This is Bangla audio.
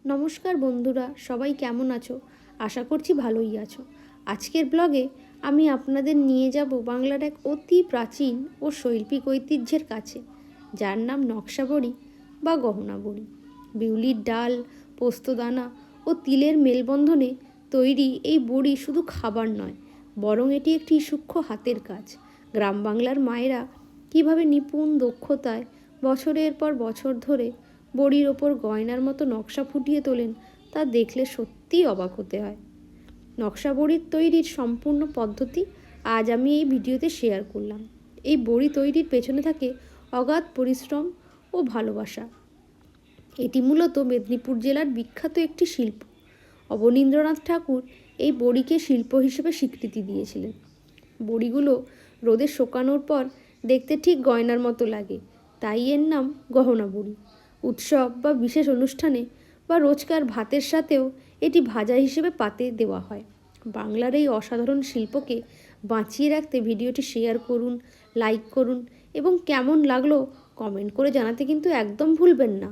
নমস্কার বন্ধুরা, সবাই কেমন আছো? আশা করছি ভালোই আছো। আজকের ব্লগে আমি আপনাদের নিয়ে যাব বাংলার এক অতি প্রাচীন ও শৈল্পিক ঐতিহ্যের কাছে, যার নাম নকশাবড়ি বা গহনা বড়ি। বিউলির ডাল, পোস্তদানা ও তিলের মেলবন্ধনে তৈরি এই বড়ি শুধু খাবার নয়, বরং এটি একটি সূক্ষ্ম হাতের কাজ। গ্রাম বাংলার মায়েরা কীভাবে নিপুণ দক্ষতায় বছরের পর বছর ধরে বড়ির ওপর গয়নার মতো নকশা ফুটিয়ে তোলেন, তা দেখলে সত্যিই অবাক হতে হয়। নকশা বড়ির তৈরির সম্পূর্ণ পদ্ধতি আজ আমি এই ভিডিওতে শেয়ার করলাম। এই বড়ি তৈরির পেছনে থাকে অগাধ পরিশ্রম ও ভালোবাসা। এটি মূলত মেদিনীপুর জেলার বিখ্যাত একটি শিল্প। অবনীন্দ্রনাথ ঠাকুর এই বড়িকে শিল্প হিসেবে স্বীকৃতি দিয়েছিলেন। বড়িগুলো রোদে শুকানোর পর দেখতে ঠিক গয়নার মতো লাগে, তাই এর নাম গহনা বড়ি। উৎসব বা বিশেষ অনুষ্ঠানে বা রোজকার ভাতের সাথেও এটি ভাজা হিসেবে পাতে দেওয়া হয়। বাংলার এই অসাধারণ শিল্পকে বাঁচিয়ে রাখতে ভিডিওটি শেয়ার করুন, লাইক করুন এবং কেমন লাগলো কমেন্ট করে জানাতে কিন্তু একদম ভুলবেন না।